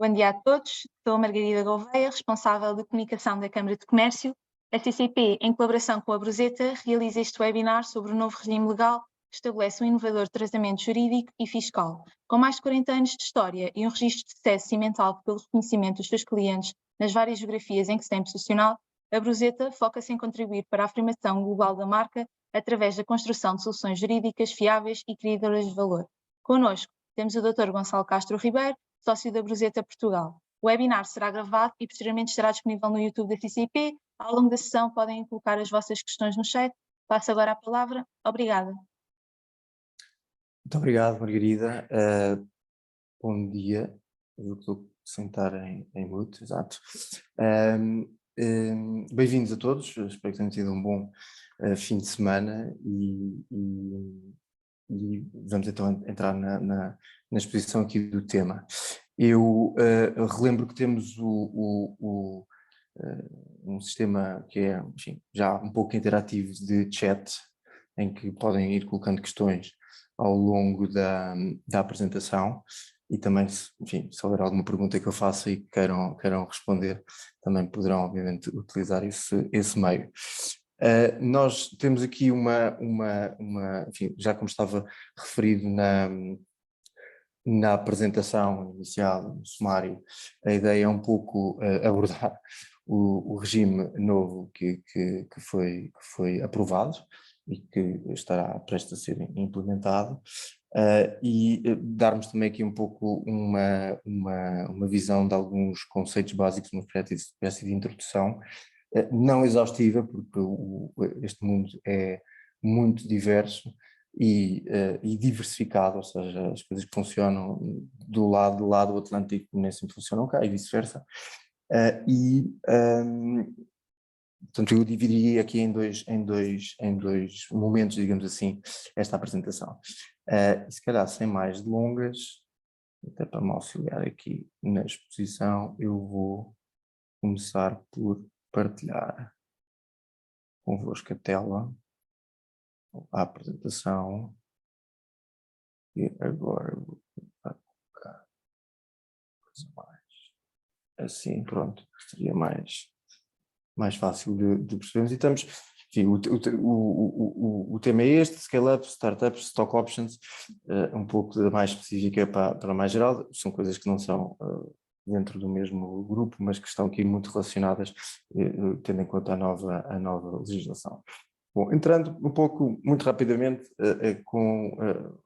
Bom dia a todos, sou a Margarida Gouveia, responsável de comunicação da Câmara de Comércio. A CCP, em colaboração com a Bruseta, realiza este webinar sobre o novo regime legal que estabelece um inovador tratamento jurídico e fiscal. Com mais de 40 anos de história e um registro de sucesso cimental pelo reconhecimento dos seus clientes nas várias geografias em que se tem posicionado, a Bruseta foca-se em contribuir para a afirmação global da marca através da construção de soluções jurídicas fiáveis e criadoras de valor. Connosco temos o Dr. Gonçalo Castro Ribeiro, sócio da Bruseta Portugal. O webinar será gravado e posteriormente estará disponível no YouTube da CCP. Ao longo da sessão podem colocar as vossas questões no chat. Passo agora a palavra. Obrigada. Muito obrigado, Margarida. Bom dia. Eu estou a sentar em mute, exato. Bem-vindos a todos. Espero que tenham tido um bom fim de semana e vamos então entrar na exposição aqui do tema. Eu relembro que temos um sistema que é, enfim, já um pouco interativo de chat, em que podem ir colocando questões ao longo da apresentação e também, enfim, se houver alguma pergunta que eu faça e que queiram responder, também poderão obviamente utilizar esse meio. Nós temos aqui enfim, já como estava referido na apresentação inicial, no sumário, a ideia é um pouco abordar o regime novo que foi aprovado e que estará prestes a ser implementado, e darmos também aqui um pouco uma visão de alguns conceitos básicos, uma espécie de introdução, não exaustiva, porque este mundo é muito diverso e diversificado, ou seja, as coisas que funcionam do lado Atlântico nem sempre funcionam cá e vice-versa. Portanto, eu dividiria aqui em dois momentos, digamos assim, esta apresentação. E se calhar, sem mais delongas, até para me auxiliar aqui na exposição, eu vou começar por partilhar convosco a tela, a apresentação, e agora vou tentar colocar coisa mais assim, pronto, seria mais fácil de percebermos. E estamos, enfim, o tema é este: scale-up, startups, stock options, um pouco mais específica para mais geral, são coisas que não são dentro do mesmo grupo, mas que estão aqui muito relacionadas, tendo em conta a nova legislação. Bom, entrando um pouco, muito rapidamente, com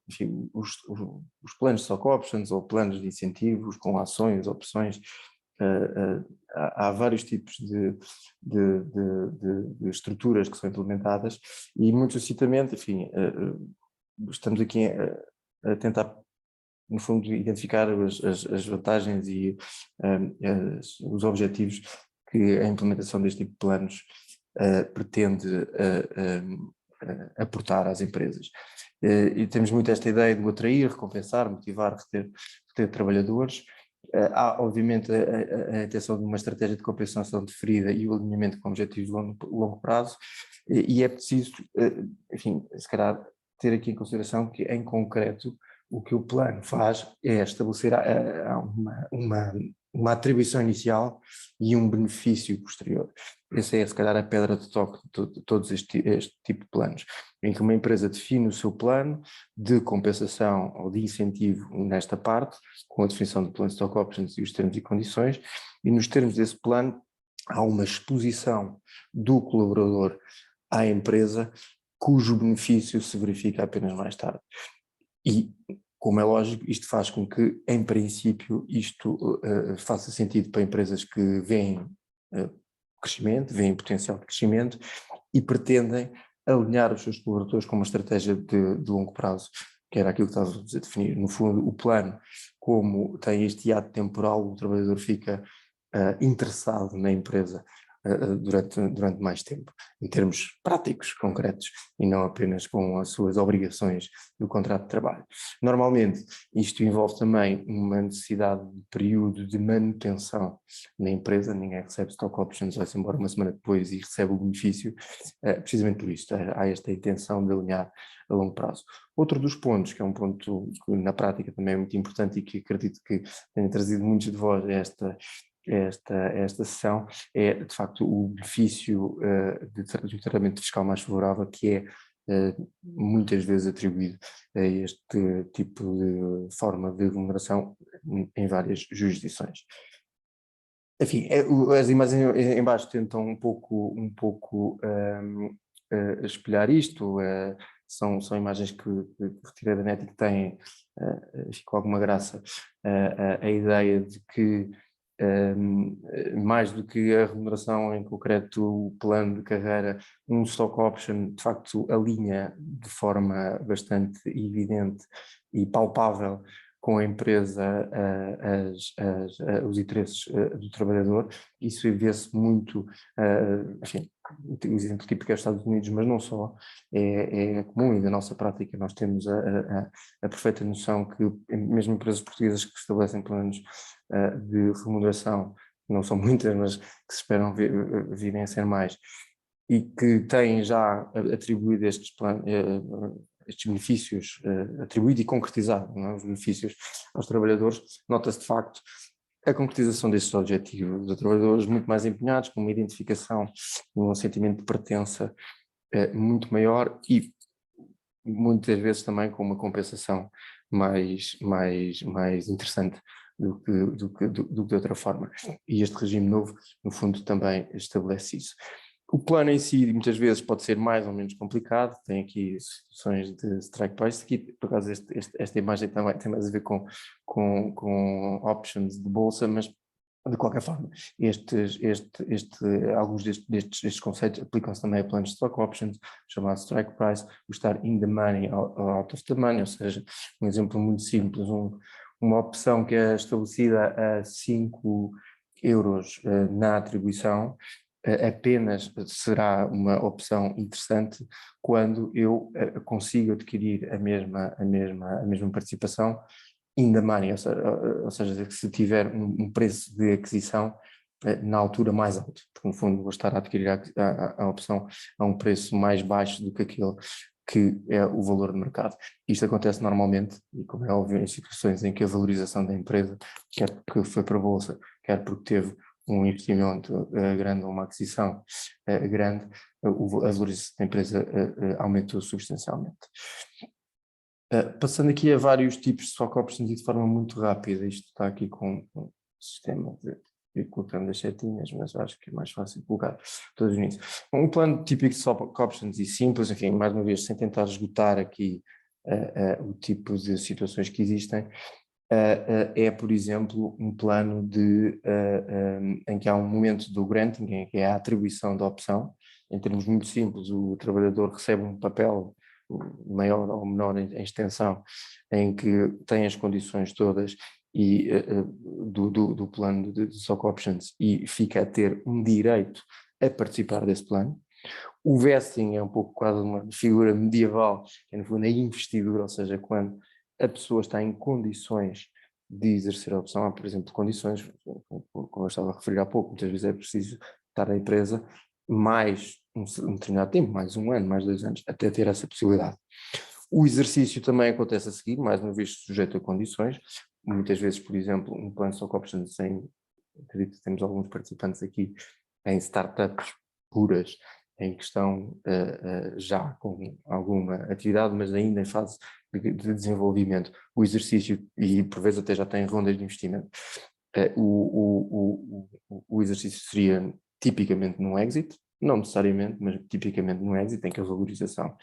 enfim, os planos de stock options ou planos de incentivos, com ações, opções. Há vários tipos de estruturas que são implementadas e, muito sucintamente, enfim, estamos aqui a tentar, no fundo, identificar as vantagens e os objetivos que a implementação deste tipo de planos pretende aportar às empresas. E temos muito esta ideia de o atrair, recompensar, motivar, reter trabalhadores. Há, obviamente, a intenção de uma estratégia de compensação deferida e o alinhamento com objetivos de longo prazo, e é preciso, enfim, se calhar, ter aqui em consideração que, em concreto, o que o plano faz é estabelecer uma atribuição inicial e um benefício posterior. Essa é, se calhar, a pedra de toque de todos este tipo de planos, em que uma empresa define o seu plano de compensação ou de incentivo nesta parte, com a definição do plano de stock options e os termos e condições, e nos termos desse plano há uma exposição do colaborador à empresa, cujo benefício se verifica apenas mais tarde. E, como é lógico, isto faz com que, em princípio, isto faça sentido para empresas que veem crescimento, veem potencial de crescimento e pretendem alinhar os seus colaboradores com uma estratégia de longo prazo, que era aquilo que estávamos a definir. No fundo, o plano, como tem este hiato temporal, o trabalhador fica interessado na empresa durante mais tempo, em termos práticos, concretos, e não apenas com as suas obrigações do contrato de trabalho. Normalmente, isto envolve também uma necessidade de período de manutenção na empresa. Ninguém recebe stock options, vai-se embora uma semana depois e recebe o benefício, precisamente por isto, há esta intenção de alinhar a longo prazo. Outro dos pontos, que é um ponto que na prática também é muito importante e que acredito que tenha trazido muitos de vós a esta sessão, é de facto o benefício de um tratamento fiscal mais favorável, que é muitas vezes atribuído a este tipo de forma de remuneração em várias jurisdições. Enfim, as imagens em baixo tentam um pouco espelhar isto. São imagens que retirei da net e que têm, com alguma graça, a ideia de que mais do que a remuneração em concreto, o plano de carreira, um stock option de facto alinha de forma bastante evidente e palpável com a empresa os interesses do trabalhador. Isso vê-se muito, enfim, o exemplo típico é os Estados Unidos, mas não só, é comum, e da nossa prática nós temos a perfeita noção que mesmo empresas portuguesas que estabelecem planos de remuneração, não são muitas, mas que se esperam virem a ser mais, e que têm já atribuído estes benefícios, atribuído e concretizado, não é? Os benefícios aos trabalhadores, nota-se de facto a concretização destes objetivos de trabalhadores muito mais empenhados, com uma identificação, um sentimento de pertença muito maior e muitas vezes também com uma compensação mais interessante do que de outra forma. E este regime novo, no fundo, também estabelece isso. O plano em si, muitas vezes, pode ser mais ou menos complicado, tem aqui situações de strike price. Aqui, por acaso, esta imagem também tem mais a ver com options de bolsa, mas, de qualquer forma, alguns destes conceitos aplicam-se também a planos de stock options, chamado strike price, o estar in the money ou out of the money, ou seja, um exemplo muito simples, uma opção que é estabelecida a 5 euros na atribuição, apenas será uma opção interessante quando eu consigo adquirir a mesma participação in the money, ou seja, se tiver um preço de aquisição na altura mais alto, porque no fundo vou estar a adquirir a opção a um preço mais baixo do que aquele que é o valor de mercado. Isto acontece normalmente, e como é óbvio, em situações em que a valorização da empresa, quer porque foi para a bolsa, quer porque teve um investimento grande ou uma aquisição grande, a valorização da empresa aumentou substancialmente. Passando aqui a vários tipos de stock options e de forma muito rápida, isto está aqui com um sistema de ir colocando as setinhas, mas acho que é mais fácil colocar todos nisso. Um plano típico de stock options e simples, enfim, mais uma vez, sem tentar esgotar aqui o tipo de situações que existem, é, por exemplo, um plano em que há um momento do granting, em que é a atribuição da opção. Em termos muito simples, o trabalhador recebe um papel maior ou menor em extensão, em que tem as condições todas e do plano de stock options e fica a ter um direito a participar desse plano. O vesting é um pouco quase uma figura medieval, que é no fundo a investidura, ou seja, quando a pessoa está em condições de exercer a opção. Há, por exemplo, condições, como eu estava a referir há pouco, muitas vezes é preciso estar na empresa mais um determinado tempo, mais um ano, mais 2 anos, até ter essa possibilidade. O exercício também acontece a seguir, mais uma vez sujeito a condições. Muitas vezes, por exemplo, um plano de stock options, acredito que temos alguns participantes aqui em startups puras, em que estão já com alguma atividade, mas ainda em fase de desenvolvimento, o exercício, e por vezes até já tem rondas de investimento. O exercício seria tipicamente num exit, não necessariamente, mas tipicamente num exit, em que a valorização,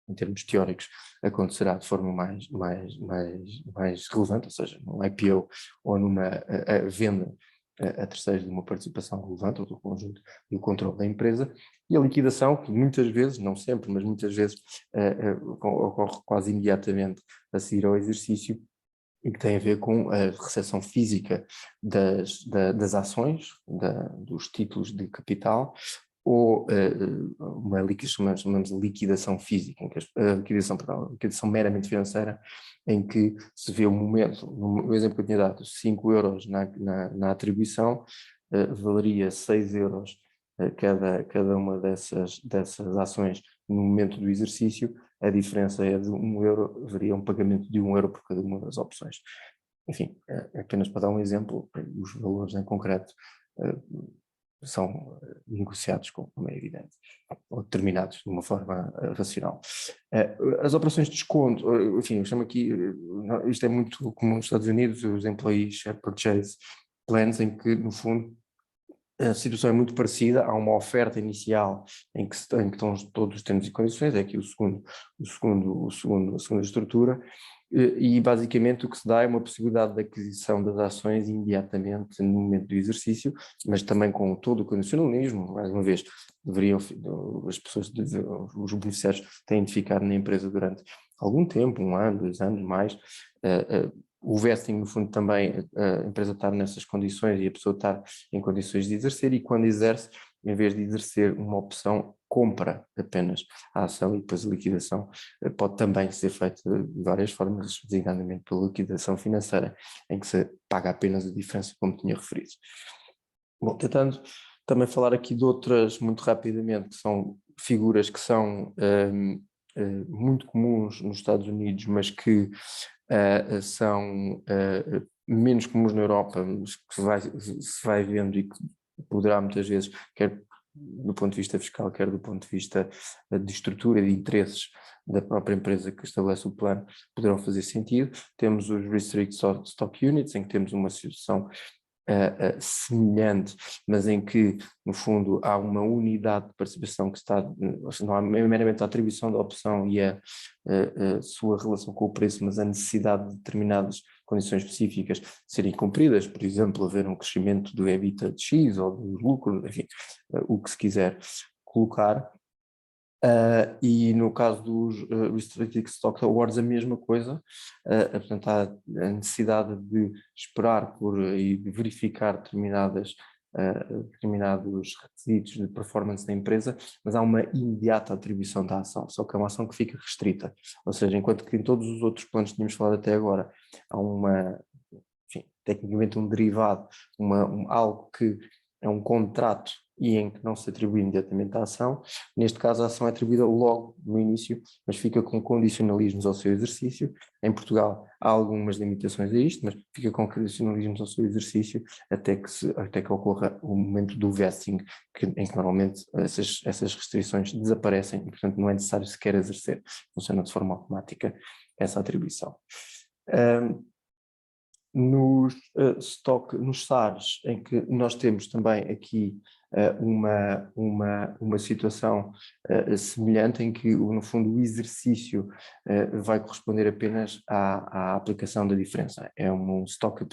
em termos teóricos, acontecerá de forma mais relevante, ou seja, num IPO ou numa venda a terceiros de uma participação relevante ou do conjunto do controle da empresa, e a liquidação, que muitas vezes, não sempre, mas muitas vezes ocorre quase imediatamente a seguir ao exercício, e que tem a ver com a recepção física das ações, dos títulos de capital, ou uma liquidação, chamamos de liquidação física, liquidação meramente financeira, em que se vê o momento, no exemplo que eu tinha dado, 5 euros na atribuição, valeria 6 euros cada uma dessas ações no momento do exercício. A diferença é de 1 euro, haveria um pagamento de 1 euro por cada uma das opções. Enfim, apenas para dar um exemplo, os valores em concreto são negociados, como é evidente, ou determinados de uma forma racional. As operações de desconto, enfim, eu chamo aqui, isto é muito comum nos Estados Unidos, os Employee Share Purchase Plans, em que, no fundo, a situação é muito parecida. Há uma oferta inicial em que estão todos os termos e condições, é aqui a segunda estrutura, e basicamente o que se dá é uma possibilidade de aquisição das ações imediatamente no momento do exercício, mas também com todo o condicionalismo. Mais uma vez, as pessoas, os beneficiários têm de ficar na empresa durante algum tempo, 1 ano, 2 anos, mais. O vesting, no fundo, também a empresa estar nessas condições e a pessoa estar em condições de exercer, e quando exerce, em vez de exercer uma opção, compra apenas a ação, e depois a liquidação pode também ser feita de várias formas, designadamente pela liquidação financeira, em que se paga apenas a diferença, como tinha referido. Bom, tentando também falar aqui de outras, muito rapidamente, que são figuras que são muito comuns nos Estados Unidos, mas que são menos comuns na Europa, mas que se vai vendo e que poderá muitas vezes, quer do ponto de vista fiscal, quer do ponto de vista de estrutura e de interesses da própria empresa que estabelece o plano, poderão fazer sentido. Temos os Restricted Stock Units, em que temos uma situação semelhante, mas em que, no fundo, há uma unidade de participação que está, não há meramente a atribuição da opção e a sua relação com o preço, mas a necessidade de determinadas condições específicas serem cumpridas, por exemplo, haver um crescimento do EBITDA de X ou do lucro, enfim, o que se quiser colocar. E no caso dos Restricted Stock Awards, a mesma coisa. Portanto, há a necessidade de esperar e de verificar determinados requisitos de performance da empresa, mas há uma imediata atribuição da ação, só que é uma ação que fica restrita. Ou seja, enquanto que em todos os outros planos que tínhamos falado até agora, há tecnicamente um derivado, algo que é um contrato e em que não se atribui imediatamente a ação. Neste caso, a ação é atribuída logo no início, mas fica com condicionalismos ao seu exercício. Em Portugal há algumas limitações a isto, mas fica com condicionalismos ao seu exercício até que ocorra o momento do vesting, em que normalmente essas restrições desaparecem e, portanto, não é necessário sequer exercer. Funciona de forma automática essa atribuição. Nos SARs, em que nós temos também aqui uma situação semelhante, em que, no fundo, o exercício vai corresponder apenas à aplicação da diferença. É um Stock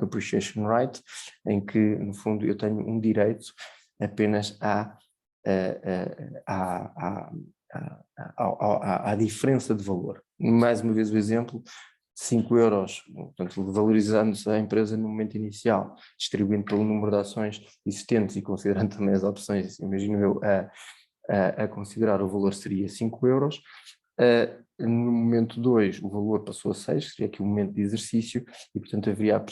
Appreciation Right, em que, no fundo, eu tenho um direito apenas à diferença de valor. Mais uma vez o exemplo: 5 euros, portanto, valorizando-se a empresa no momento inicial, distribuindo pelo número de ações existentes e considerando também as opções, imagino eu, a considerar o valor seria 5 euros. No momento 2, o valor passou a 6, seria aqui o momento de exercício, e, portanto, haveria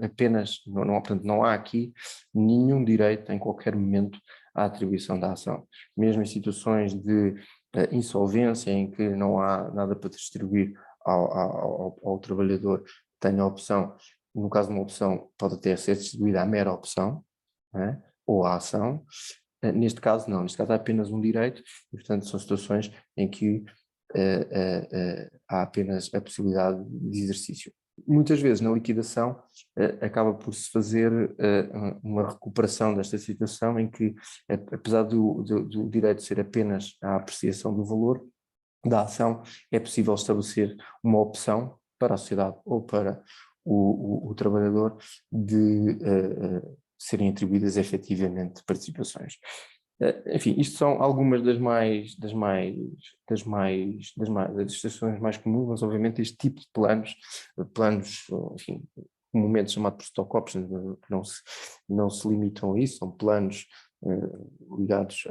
apenas, portanto, não há aqui nenhum direito em qualquer momento à atribuição da ação. Mesmo em situações de insolvência, em que não há nada para distribuir ao trabalhador, tem a opção, no caso de uma opção, pode até ser distribuída a mera opção, né, ou a ação. Neste caso não, neste caso há apenas um direito, e, portanto, são situações em que há apenas a possibilidade de exercício. Muitas vezes na liquidação acaba por se fazer uma recuperação desta situação, em que, apesar do direito ser apenas a apreciação do valor da ação, é possível estabelecer uma opção para a sociedade ou para o trabalhador de serem atribuídas efetivamente participações. Enfim, isto são algumas das situações mais comuns, mas obviamente este tipo de planos, enfim, comumente chamados por stock options, não se limitam a isso, são planos ligados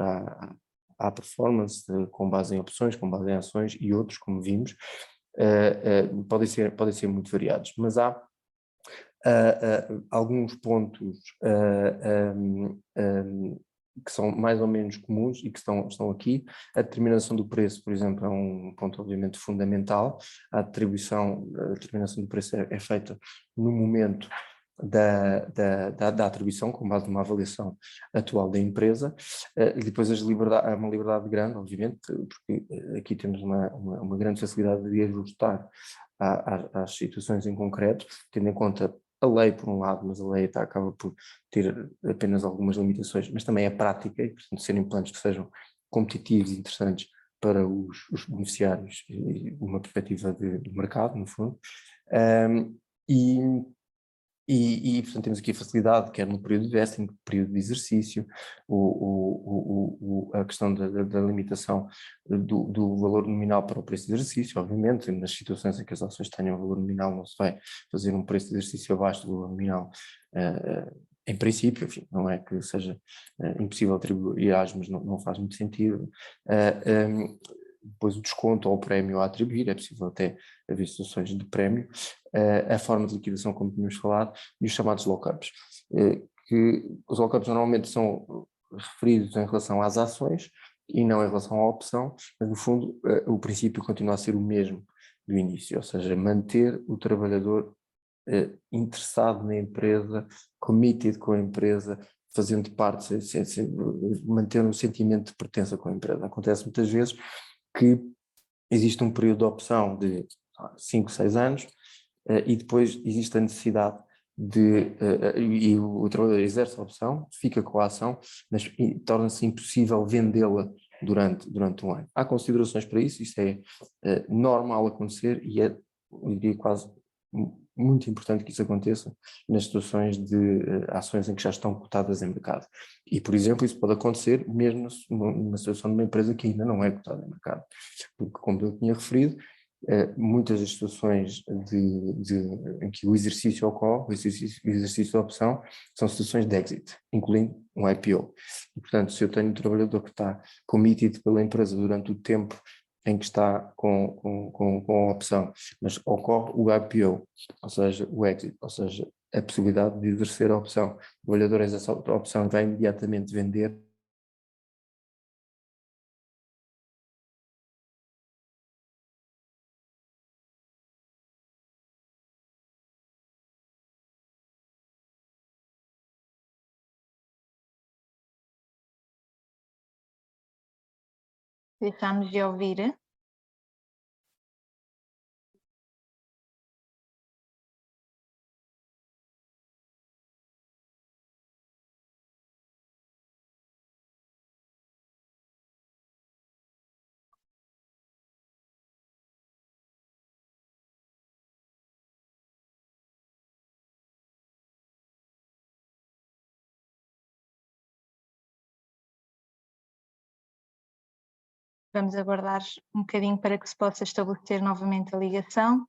à performance, com base em opções, com base em ações e outros, como vimos, podem ser muito variados, mas há alguns pontos que são mais ou menos comuns e que estão aqui. A determinação do preço, por exemplo, é um ponto obviamente fundamental. A determinação do preço é feita no momento da atribuição, com base numa avaliação atual da empresa. Depois há uma liberdade grande, obviamente, porque aqui temos uma grande facilidade de ajustar às situações em concreto, tendo em conta a lei por um lado, mas a lei acaba por ter apenas algumas limitações, mas também a prática, e portanto serem planos que sejam competitivos e interessantes para os beneficiários e uma perspectiva de mercado, no fundo. E, portanto, temos aqui a facilidade, quer no período de vesting, período de exercício, a questão da limitação do valor nominal para o preço de exercício, obviamente, nas situações em que as ações tenham valor nominal, não se vai fazer um preço de exercício abaixo do valor nominal, em princípio, enfim, não é que seja impossível atribuir mas não faz muito sentido. Depois o desconto ou o prémio a atribuir, é possível até haver situações de prémio, a forma de liquidação, como tínhamos falado, e os chamados lockups, que os lockups normalmente são referidos em relação às ações e não em relação à opção, mas no fundo o princípio continua a ser o mesmo do início, ou seja, manter o trabalhador interessado na empresa, committed com a empresa, fazendo parte, manter um sentimento de pertença com a empresa. Acontece muitas vezes que existe um período de opção de 5, 6 anos e depois existe a necessidade e o trabalhador exerce a opção, fica com a ação, mas torna-se impossível vendê-la durante um ano. Há considerações para isso, isso é normal acontecer e é, eu diria, quase muito importante que isso aconteça nas situações de ações em que já estão cotadas em mercado. E, por exemplo, isso pode acontecer mesmo numa situação de uma empresa que ainda não é cotada em mercado, porque, como eu tinha referido, muitas das situações em que o exercício ocorre, o exercício da opção, são situações de exit, incluindo um IPO. E, portanto, se eu tenho um trabalhador que está committed pela empresa durante o tempo em que está com a opção, mas ocorre o IPO, ou seja, o exit, ou seja, a possibilidade de exercer a opção. O trabalhador exerce a opção e vai imediatamente vender. Deixámos de ouvir. Vamos aguardar um bocadinho para que se possa estabelecer novamente a ligação.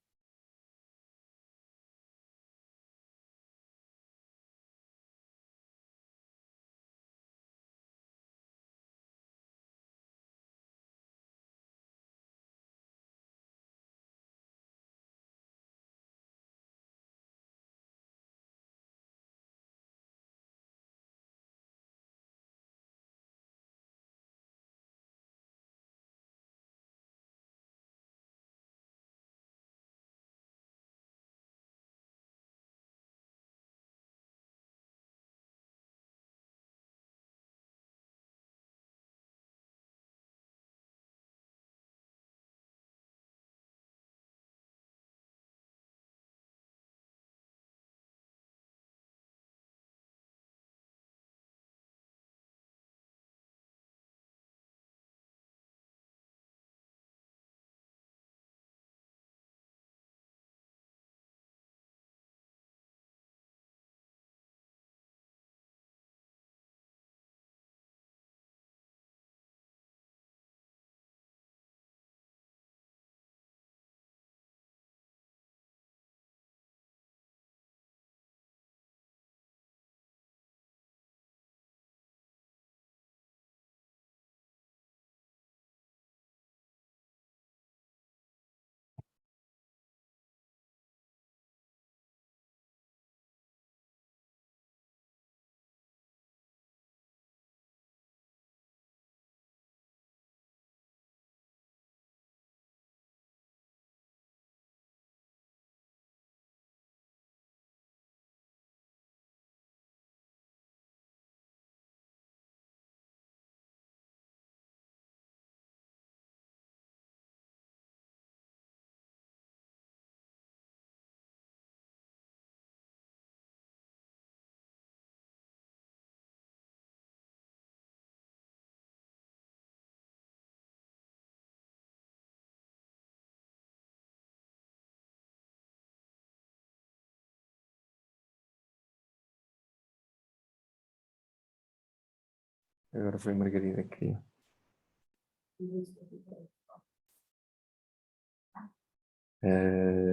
Agora foi a Margarida que...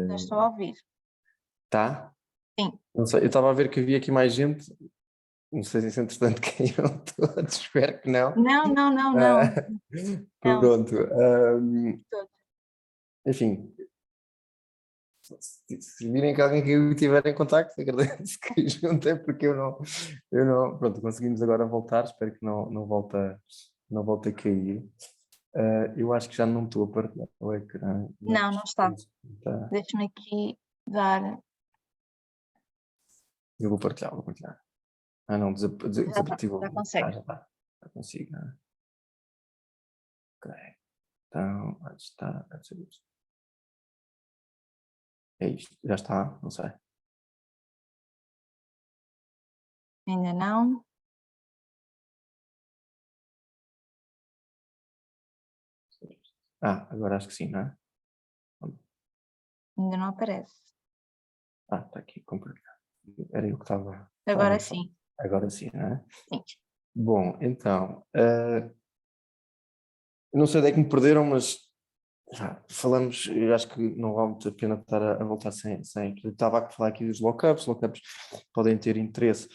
Já estou a ouvir. Tá? Sim. Não sei, eu estava a ver que havia aqui mais gente. Não sei se entretanto caíram todos, espero que não. Não, não, não, não. Não, Pronto. todos. Enfim, se virem que alguém caiu e tiver em contacto, agradeço que juntem, porque eu não, pronto, conseguimos agora voltar, espero que não volte a cair. Eu acho que já não estou a partilhar o ecrã. Não, não está. Tá. Deixa-me aqui dar. Eu vou partilhar. Ah não, desapareceu. Já consegue. Já está. Já consigo. Ok. Então, onde está? É isto, já está, não sei. Ainda não. Agora acho que sim, não é? Ainda não aparece. Está aqui, compartilhar. Era eu que estava. Agora sim. Agora sim, não é? Sim. Bom, então, não sei onde é que me perderam, mas falamos, eu acho que não vale muito a pena estar a voltar sem. Eu estava a falar aqui dos lockups podem ter interesse.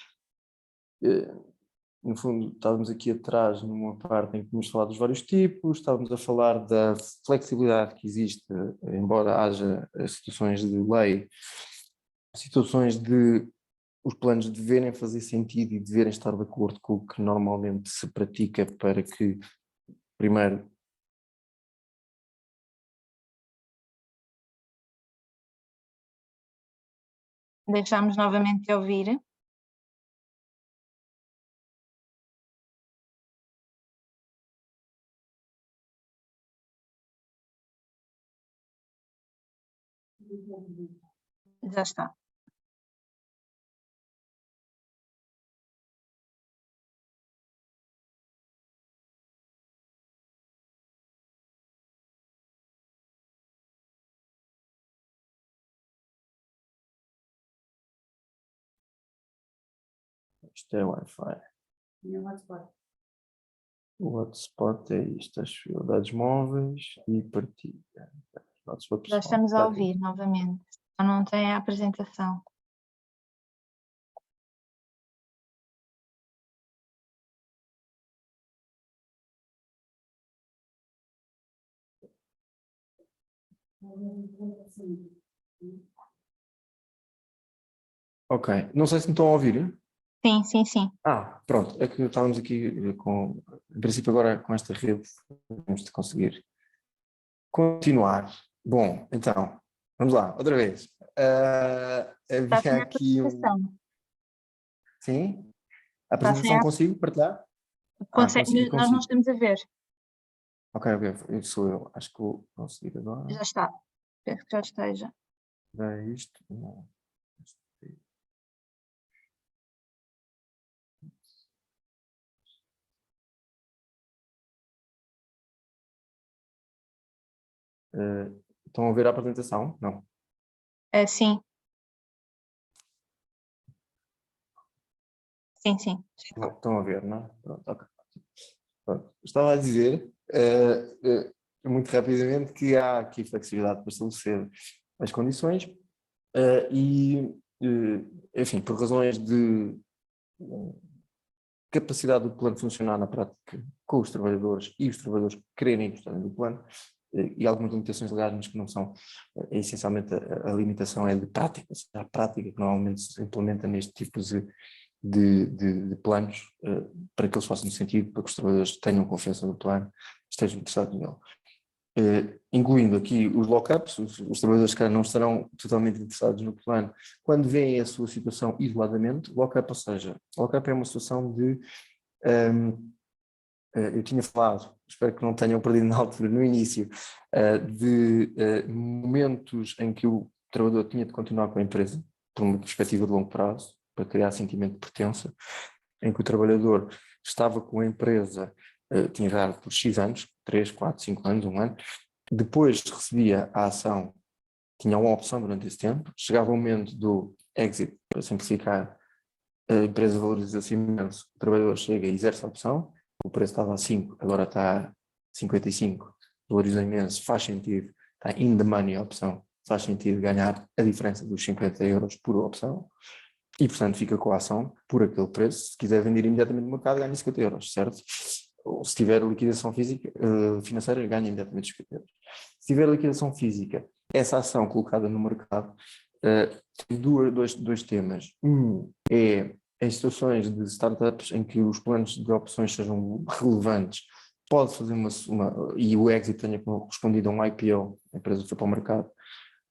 No fundo, estávamos aqui atrás numa parte em que tínhamos falado dos vários tipos, estávamos a falar da flexibilidade que existe, embora haja situações de lei, situações de os planos deverem fazer sentido e deverem estar de acordo com o que normalmente se pratica para que, primeiro, Deixamos novamente de ouvir. Já está. isto é Wi-Fi. O hotspot é isto, acho eu, dados móveis e partilha. Já estamos a ouvir novamente. Só não tem a apresentação. Ok, não sei se me estão a ouvir. Sim, sim, sim. Pronto, é que estávamos aqui com, em princípio agora com esta rede, vamos de conseguir continuar. Bom, então, vamos lá, outra vez. Está sem Havia a aqui apresentação. Sim? A Está sem apresentação a... consigo partilhar? Consegue... Nós não Consigo. estamos a ver. Ok, sou eu. Acho que vou conseguir agora. Já está. Espero que já esteja. É isto? Não. Estão a ver a apresentação? Não. Sim. Sim, sim. Estão a ver, não? Pronto, ok. Pronto. Estava a dizer, muito rapidamente, que há aqui flexibilidade para estabelecer as condições enfim, por razões de capacidade do plano funcionar na prática com os trabalhadores e os trabalhadores quererem gostar do plano, e algumas limitações legais, mas que não são, essencialmente a limitação é de prática, ou seja, a prática que normalmente se implementa neste tipo de planos, para que eles façam sentido, para que os trabalhadores tenham confiança no plano, estejam interessados nele. Incluindo aqui os lockups, os trabalhadores que não estarão totalmente interessados no plano, quando veem a sua situação isoladamente, lockup, ou seja, lockup é uma situação de, eu tinha falado, espero que não tenham perdido na altura, no início, de momentos em que o trabalhador tinha de continuar com a empresa, por uma perspectiva de longo prazo, para criar sentimento de pertença, em que o trabalhador estava com a empresa, tinha dado por X anos, 3, 4, 5 anos, 1 ano, depois recebia a ação, tinha uma opção durante esse tempo, chegava o momento do exit, para simplificar, a empresa valoriza-se imenso, o trabalhador chega e exerce a opção, o preço estava a 5, agora está a 55, valorizou imenso, faz sentido, está in the money a opção, faz sentido ganhar a diferença dos 50 euros por opção, e portanto fica com a ação por aquele preço. Se quiser vender imediatamente no mercado, ganha 50 euros, certo? Ou se tiver liquidação física, financeira, ganha imediatamente 50 euros. Se tiver liquidação física, essa ação colocada no mercado tem dois temas. Um é em situações de startups em que os planos de opções sejam relevantes, pode fazer e o exit tenha correspondido a um IPO, a empresa foi para o mercado,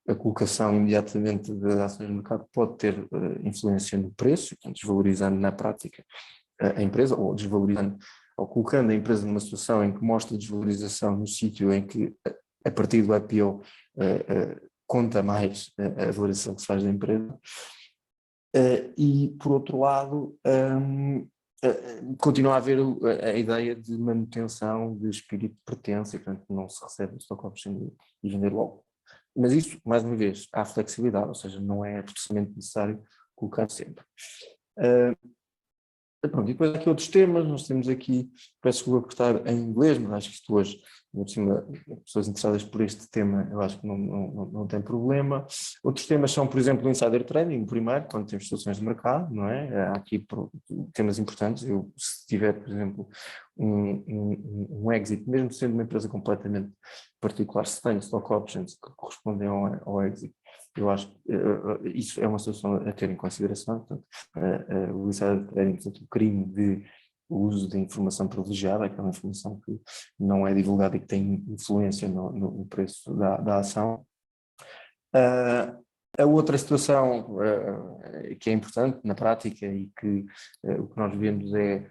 a colocação imediatamente das ações no mercado pode ter influência no preço, desvalorizando na prática a empresa, ou desvalorizando, ou colocando a empresa numa situação em que mostra desvalorização no sítio em que, a partir do IPO, conta mais a valorização que se faz da empresa. E, por outro lado, continua a haver a ideia de manutenção de espírito de pertença, e, portanto, não se recebe o stock option e vender logo. Mas isso, mais uma vez, há flexibilidade, ou seja, não é absolutamente necessário colocar sempre. Pronto, e depois há aqui outros temas, nós temos aqui, peço desculpa por estar em inglês, mas acho que isto hoje, por cima, pessoas interessadas por este tema, eu acho que não tem problema. Outros temas são, por exemplo, o insider trading, primeiro, quando temos situações de mercado, não é? Há aqui temas importantes. Eu, se tiver, por exemplo, um exit, mesmo sendo uma empresa completamente particular, se tem stock options que correspondem ao exit, eu acho que isso é uma situação a ter em consideração. Portanto, o insider trading, portanto, o crime de uso de informação privilegiada, aquela informação que não é divulgada e que tem influência no preço da ação. A outra situação que é importante na prática e que o que nós vemos é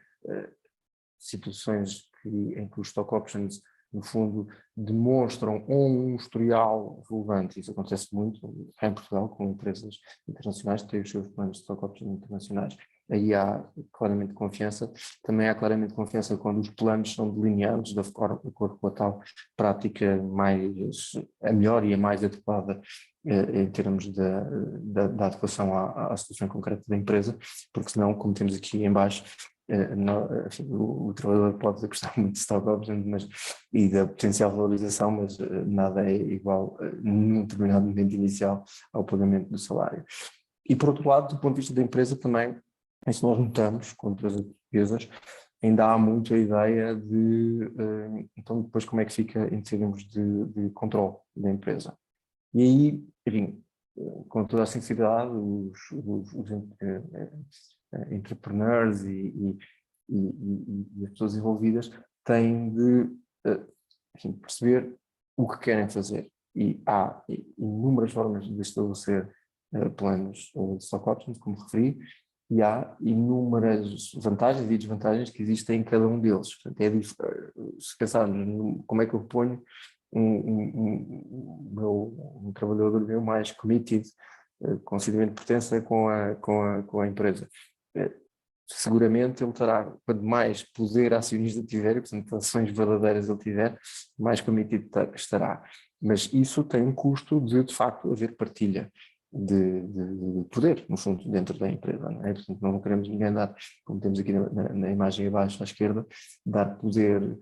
situações em que os stock options, no fundo, demonstram um historial relevante. Isso acontece muito cá em Portugal com empresas internacionais que têm os seus planos de stock options internacionais. Aí há claramente confiança. Também há claramente confiança quando os planos são delineados de acordo com a tal prática a melhor e a mais adequada em termos da adequação à situação concreta da empresa, porque senão, como temos aqui em baixo, enfim, o trabalhador pode gostar muito de stock options e da potencial valorização, mas nada é igual num determinado momento inicial ao pagamento do salário. E por outro lado, do ponto de vista da empresa também, isso nós notamos com empresas portuguesas, ainda há muito a ideia de, então depois como é que fica em termos de controle da empresa. E aí, enfim, com toda a sinceridade, os entrepreneurs e as pessoas envolvidas têm de enfim, perceber o que querem fazer. E há inúmeras formas de estabelecer planos de stock options, como referi, e há inúmeras vantagens e desvantagens que existem em cada um deles. Portanto, se pensarmos como é que eu ponho um trabalhador meu mais committed, com sentimento de pertença com a empresa. Seguramente ele terá, quanto mais poder acionista tiver, e portanto ações verdadeiras ele tiver, mais committed estará. Mas isso tem um custo de facto, haver partilha de poder, no fundo, dentro da empresa. Não é? Portanto, não queremos ninguém dar, como temos aqui na imagem abaixo à esquerda, dar poder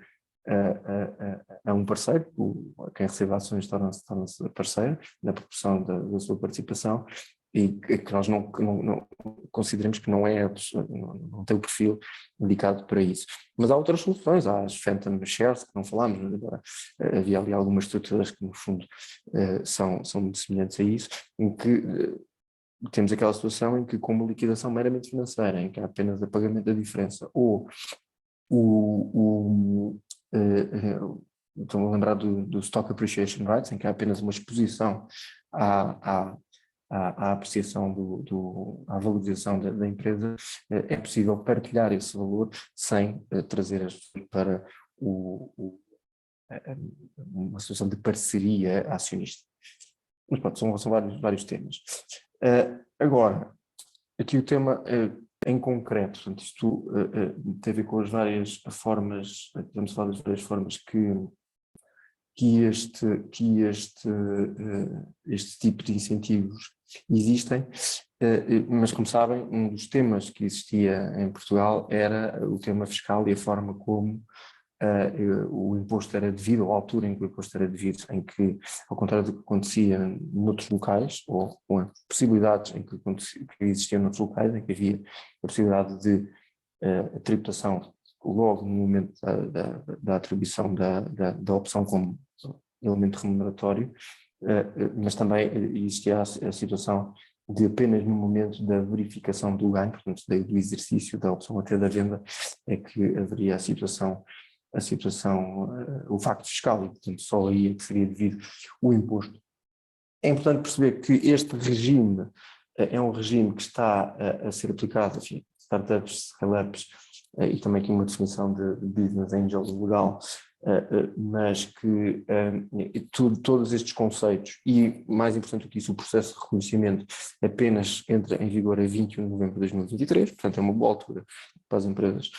a um parceiro, quem recebe ações torna-se parceiro, na proporção da sua participação, e que nós não consideramos que não tem o perfil indicado para isso. Mas há outras soluções, há as Phantom Shares, que não falámos, agora havia ali algumas estruturas que no fundo são muito semelhantes a isso, em que temos aquela situação em que, com uma liquidação meramente financeira, em que há apenas o pagamento da diferença, ou estou a lembrar do Stock Appreciation Rights, em que há apenas uma exposição à apreciação à valorização da empresa, é possível partilhar esse valor sem trazer as pessoas para uma situação de parceria acionista. Mas pronto, são vários temas. Agora, aqui o tema em concreto, portanto, isto tem a ver com as várias formas, podemos falar das várias formas que este tipo de incentivos existem, mas como sabem, um dos temas que existia em Portugal era o tema fiscal e a forma como o imposto era devido, ou a altura em que o imposto era devido, em que, ao contrário do que acontecia noutros locais, ou as possibilidades em que existiam noutros locais, em que havia a possibilidade de tributação logo no momento da atribuição da opção como elemento remuneratório, mas também existia a situação de apenas no momento da verificação do ganho, portanto do exercício da opção até da venda, é que haveria o facto fiscal, e portanto só aí é que seria devido o imposto. É importante perceber que este regime é um regime que está a ser aplicado, enfim, startups, scale-ups, e também aqui uma definição de business angel legal, mas que todos estes conceitos, e mais importante do que isso, o processo de reconhecimento apenas entra em vigor a 21 de novembro de 2023, portanto é uma boa altura para as empresas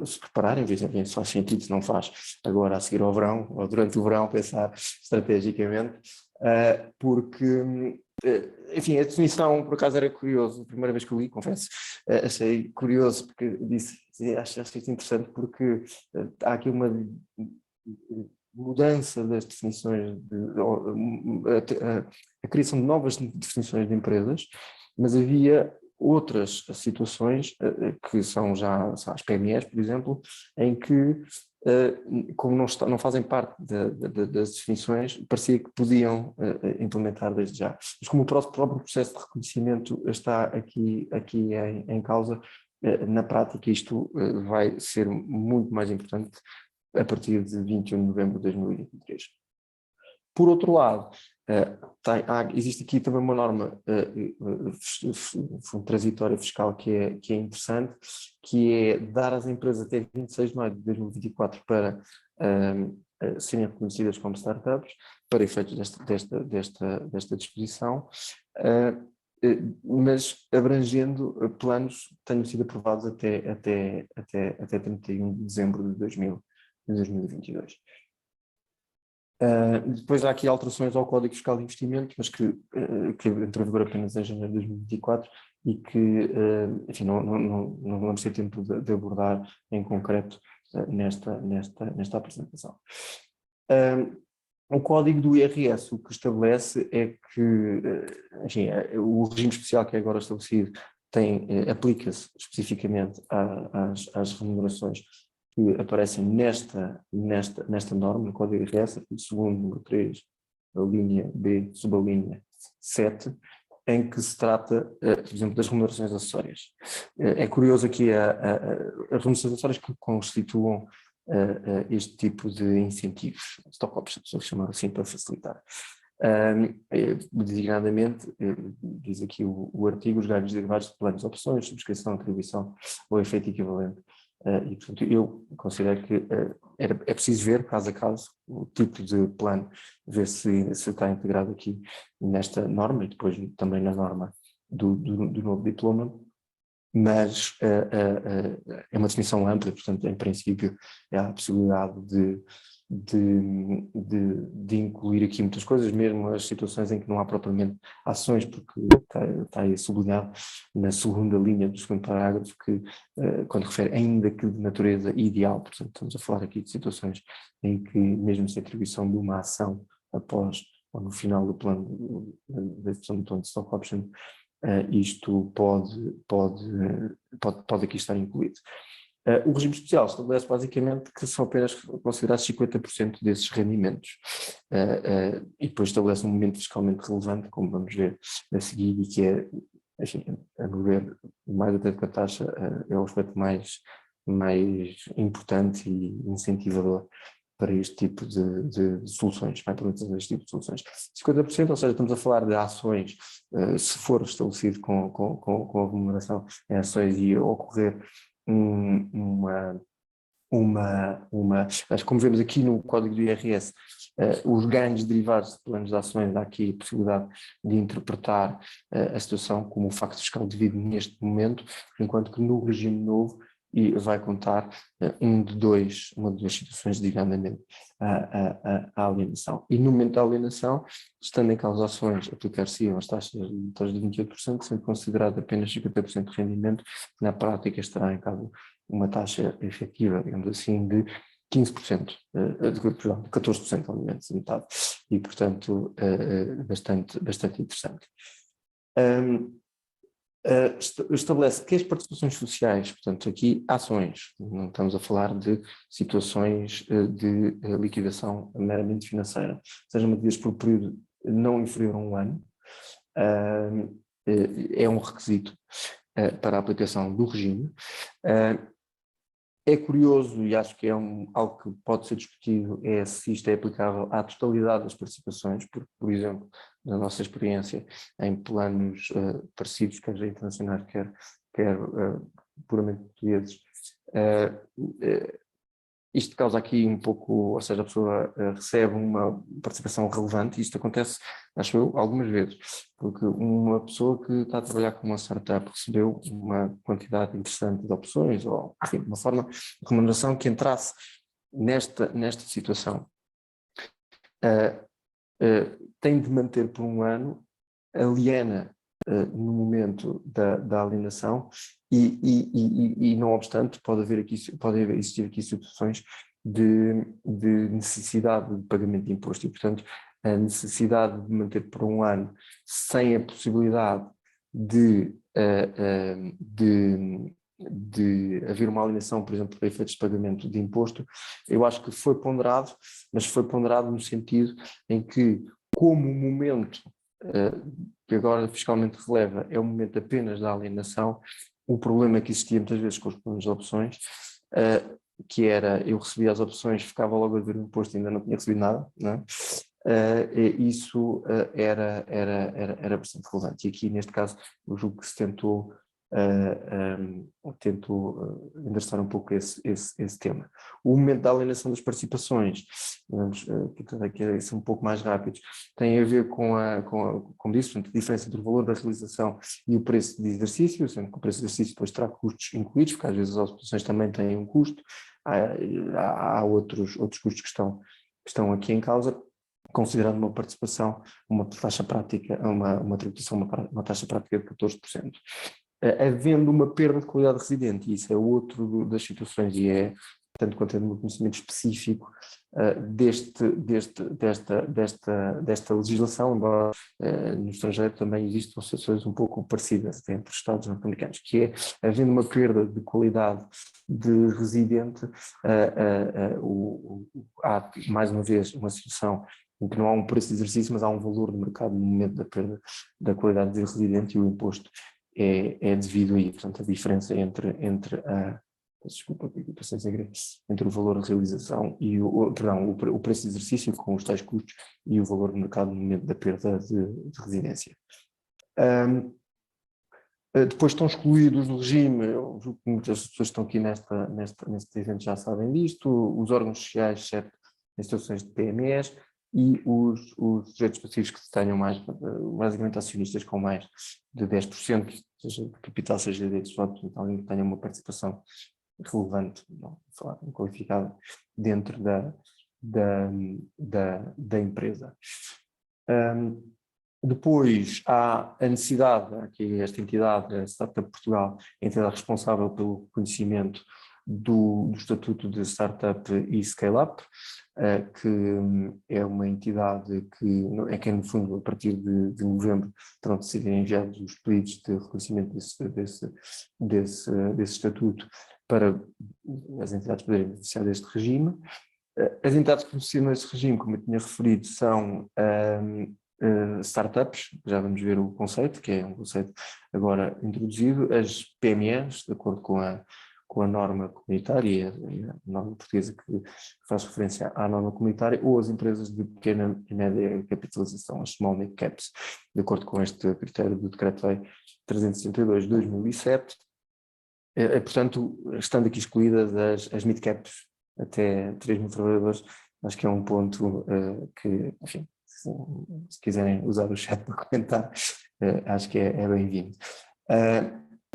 se prepararem, ver se faz sentido, se não faz, agora a seguir ao verão, ou durante o verão, pensar estrategicamente, porque, enfim, a definição por acaso era curioso, a primeira vez que eu li, confesso, achei curioso porque acho isso interessante porque há aqui uma mudança das definições, a criação de novas definições de empresas, mas havia outras situações que são já as PMEs, por exemplo, em que, como não fazem parte das definições, parecia que podiam implementar desde já. Mas como o próprio processo de reconhecimento está aqui em causa, na prática isto vai ser muito mais importante a partir de 21 de novembro de 2023. Por outro lado, existe aqui também uma norma transitória fiscal que é interessante, que é dar às empresas até 26 de maio de 2024 para serem reconhecidas como startups, para efeitos desta disposição, mas abrangendo planos que tenham sido aprovados até 31 de dezembro de 2022. Depois há aqui alterações ao Código Fiscal de Investimento, mas que entrou em vigor apenas em janeiro de 2024 e que, enfim, não vamos ter tempo de abordar em concreto nesta apresentação. O Código do IRS o que estabelece é que, enfim, o regime especial que é agora estabelecido aplica-se especificamente às remunerações que aparecem nesta norma, no Código IRS, segundo número 3, a linha B, subalínea 7, em que se trata, por exemplo, das remunerações acessórias. É curioso aqui as remunerações acessórias que constituam este tipo de incentivos, stock options, vou chamar assim para facilitar. Designadamente, diz aqui o artigo, os ganhos derivados de planos de opções, subscrição, atribuição ou efeito equivalente. E, portanto, eu considero que é preciso ver, caso a caso, o tipo de plano, ver se está integrado aqui nesta norma e depois também na norma do novo diploma, mas é uma definição ampla, portanto, em princípio, há a possibilidade de incluir aqui muitas coisas, mesmo as situações em que não há propriamente ações, porque está aí sublinhado na segunda linha do segundo parágrafo que, quando refere ainda que de natureza ideal, portanto estamos a falar aqui de situações em que mesmo sem atribuição de uma ação após ou no final do plano da execução do plano de stock option, isto pode aqui estar incluído. O regime especial estabelece basicamente que são apenas considerados 50% desses rendimentos e depois estabelece um momento fiscalmente relevante, como vamos ver a seguir, e que é, enfim, a meu ver, mais até do que a taxa, é o aspecto mais importante e incentivador para este tipo de soluções, para a implementação deste tipo de soluções. 50%, ou seja, estamos a falar de ações, se for estabelecido com a remuneração em ações e ocorrer como vemos aqui no código do IRS, os ganhos derivados de planos de ações, há aqui a possibilidade de interpretar a situação como o facto fiscal devido neste momento, enquanto que no regime novo e vai contar uma de duas situações ligamente à alienação. E no momento da alienação, estando em causa ações, aplicar-se as taxas de 28%, sendo considerado apenas 50% de rendimento, na prática estará em causa uma taxa efetiva, digamos assim, de 15%, de 14%, obviamente, metade, e portanto bastante interessante. Estabelece que as participações sociais, portanto aqui ações, não estamos a falar de situações de liquidação meramente financeira, sejam mantidas por período não inferior a um ano, é um requisito para a aplicação do regime. É curioso, e acho que é algo que pode ser discutido, é se isto é aplicável à totalidade das participações, porque, por exemplo, na nossa experiência em planos parecidos, quer internacionais, quer puramente portugueses, isto causa aqui um pouco, ou seja, a pessoa recebe uma participação relevante, e isto acontece, acho eu, algumas vezes, porque uma pessoa que está a trabalhar com uma startup recebeu uma quantidade interessante de opções, ou enfim, uma forma de remuneração que entrasse nesta situação, tem de manter por um ano, aliena no momento da alienação e não obstante pode existir aqui situações de necessidade de pagamento de imposto e, portanto, a necessidade de manter por um ano sem a possibilidade de haver uma alienação, por exemplo, para efeitos de pagamento de imposto, eu acho que foi ponderado, mas foi ponderado no sentido em que, como o momento que agora fiscalmente releva é o momento apenas da alienação, o problema que existia muitas vezes com os planos de opções, que era, eu recebia as opções, ficava logo a ver o imposto e ainda não tinha recebido nada, não é? Isso era bastante relevante. E aqui, neste caso, eu julgo que se tentou endereçar um pouco esse tema. O momento da alienação das participações, vamos aqui ser um pouco mais rápidos, tem a ver como disse, portanto, a diferença entre o valor da realização e o preço de exercício, sendo que o preço de exercício depois terá custos incluídos, porque às vezes as opções também têm um custo, há outros custos que estão aqui em causa, considerando uma participação, uma taxa prática, uma tributação, uma taxa prática de 14%. Havendo uma perda de qualidade residente, e isso é outro das situações, e é, tanto quanto é de um conhecimento específico desta legislação, embora no estrangeiro também existam situações um pouco parecidas entre os Estados norte-americanos, que é, havendo uma perda de qualidade de residente, há mais uma vez uma situação em que não há um preço de exercício, mas há um valor de mercado no momento da perda da qualidade de residente, e o imposto é devido aí. Portanto, a diferença entre o valor de realização e o preço de exercício com os tais custos e o valor de mercado no momento da perda de residência. Depois estão excluídos do regime, eu julgo que muitas pessoas que estão aqui neste evento já sabem disto, os órgãos sociais, exceto em situações de PMEs, e os sujeitos passivos que tenham basicamente acionistas com mais de 10%, seja de capital, seja de direitos de voto, então alguém que tenha uma participação relevante, não falar qualificada, dentro da empresa. Depois há a necessidade, aqui esta entidade, a Startup Portugal, a entidade responsável pelo reconhecimento do Estatuto de Startup e Scale-up, que é uma entidade que no fundo, a partir de novembro, terão de ser enviados os pedidos de reconhecimento desse estatuto para as entidades poderem beneficiar deste regime. As entidades que beneficiam deste regime, como eu tinha referido, são startups, já vamos ver o conceito, que é um conceito agora introduzido, as PMEs, de acordo com a norma comunitária, a norma portuguesa que faz referência à norma comunitária, ou as empresas de pequena e média capitalização, as small mid caps, de acordo com este critério do Decreto-Lei 362/2007. Portanto, estando aqui excluídas as mid caps até 3.000 trabalhadores, acho que é um ponto que, enfim, se quiserem usar o chat para comentar, acho que é bem-vindo.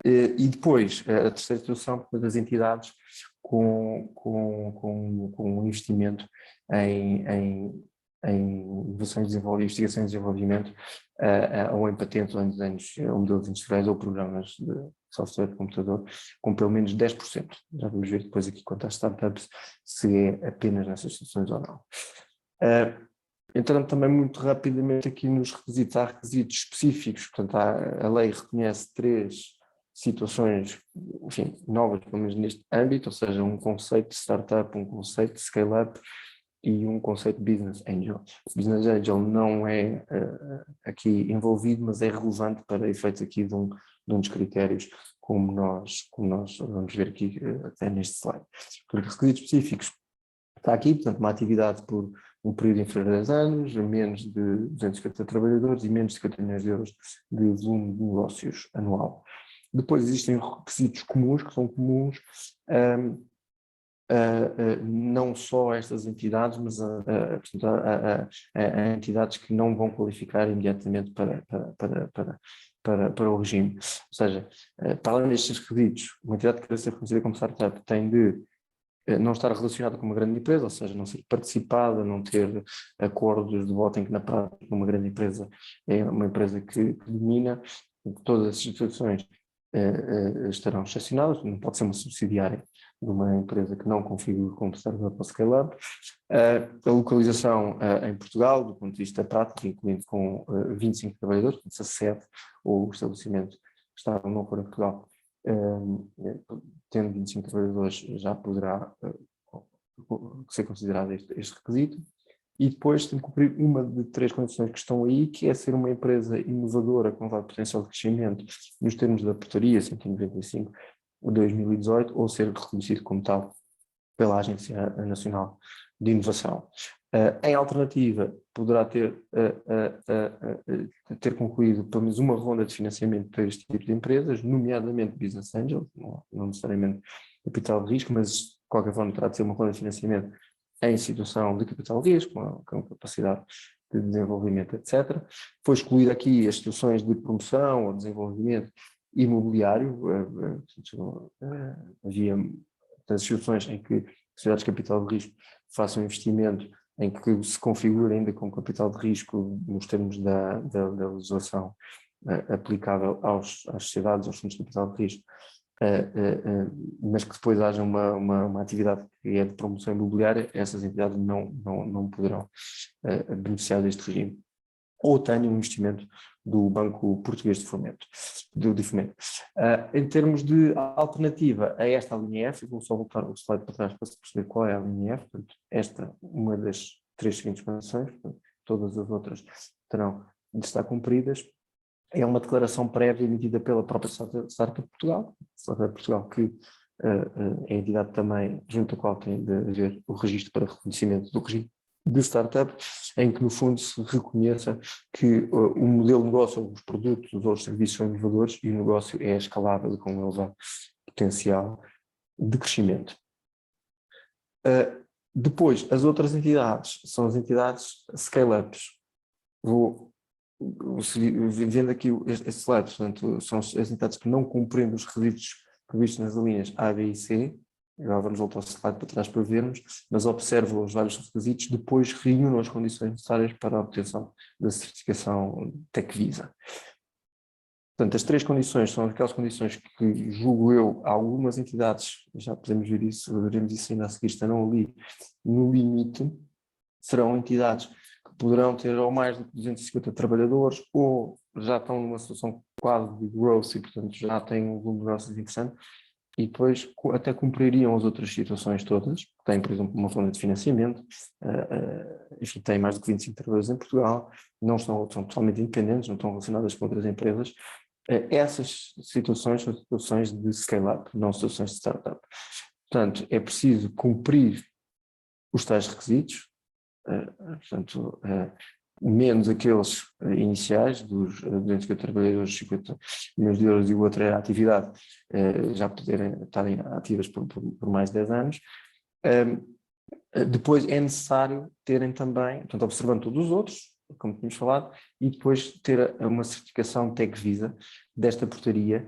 E depois, a terceira situação das entidades com um investimento em inovações de investigação e desenvolvimento, ou em patentes, ou em desenhos, ou modelos industriais, ou programas de software de computador, com pelo menos 10%. Já vamos ver depois aqui quanto às startups, se é apenas nessas situações ou não. Entrando também muito rapidamente aqui nos requisitos, há requisitos específicos, portanto a lei reconhece 3 situações, enfim, novas, pelo menos neste âmbito, ou seja, um conceito de startup, um conceito de scale-up e um conceito de business angel. O business angel não é aqui envolvido, mas é relevante para efeitos aqui de um dos critérios, como nós vamos ver aqui até neste slide. Portanto, requisitos específicos está aqui, portanto, uma atividade por um período inferior a 10 anos, menos de 250 trabalhadores e menos de 50 milhões de euros de volume de negócios anual. Depois existem requisitos comuns, que são comuns não só a estas entidades, mas a entidades que não vão qualificar imediatamente para o regime. Ou seja, para além destes requisitos, uma entidade que quer ser reconhecida como startup tem de não estar relacionada com uma grande empresa, ou seja, não ser participada, não ter acordos de voto em que na prática uma grande empresa é uma empresa que domina. Todas as instituições estarão excepcionadas, não pode ser uma subsidiária de uma empresa que não configure como startup ou scale-up. A localização em Portugal, do ponto de vista prático, incluindo com 25 trabalhadores, se a sede ou o estabelecimento está ou não for em Portugal, tendo 25 trabalhadores já poderá ser considerado este requisito. E depois tem que cumprir uma de 3 condições que estão aí, que é ser uma empresa inovadora com elevado potencial de crescimento nos termos da portaria 195 de 2018, ou ser reconhecido como tal pela Agência Nacional de Inovação. Em alternativa, poderá ter concluído pelo menos uma ronda de financiamento para este tipo de empresas, nomeadamente Business Angel, não necessariamente capital de risco, mas de qualquer forma terá de ser uma ronda de financiamento em situação de capital de risco, com capacidade de desenvolvimento, etc. Foi excluído aqui as situações de promoção ou desenvolvimento imobiliário, havia as situações em que sociedades de capital de risco façam investimento em que se configure ainda com capital de risco nos termos da legislação aplicável às sociedades, aos fundos de capital de risco, mas que depois haja uma atividade que é de promoção imobiliária, essas entidades não poderão beneficiar deste regime. Ou tenham um investimento do Banco Português de Fomento. Em termos de alternativa a esta linha F, vou só voltar o slide para trás para se perceber qual é a linha F, portanto, esta uma das 3 seguintes condições, portanto, todas as outras terão de estar cumpridas. É uma declaração prévia emitida pela própria Startup Portugal, que é a entidade também junto à qual tem de haver o registro para reconhecimento do regime de startup, em que no fundo se reconheça que o modelo de negócio, ou os produtos ou os serviços são inovadores e o negócio é escalável e com um elevado potencial de crescimento. Depois, as outras entidades são as entidades scale-ups. Vendo aqui este slide, portanto, são as entidades que não cumprindo os requisitos previstos nas linhas A, B e C. Agora vamos voltar ao slide para trás para vermos, mas observam os vários requisitos, depois reúnem as condições necessárias para a obtenção da certificação Tecvisa. Portanto, as 3 condições são aquelas condições que, julgo eu, algumas entidades, já podemos ver isso, veremos isso ainda a seguir, estarão ali no limite, serão entidades que poderão ter ou mais de 250 trabalhadores, ou já estão numa situação quase de growth e, portanto, já têm um volume de negócios interessante, e depois até cumpririam as outras situações todas, têm, por exemplo, uma fonte de financiamento, enfim, têm mais de 25 trabalhadores em Portugal, são totalmente independentes, não estão relacionadas com outras empresas. Essas situações são situações de scale-up, não situações de startup. Portanto, é preciso cumprir os tais requisitos, portanto, menos aqueles iniciais dos 250 trabalhadores, 50 milhões de euros, e o outro é a atividade, já poderem estarem ativas por mais de 10 anos. Depois é necessário terem também, portanto, observando todos os outros, como tínhamos falado, e depois ter uma certificação Tecvisa desta portaria,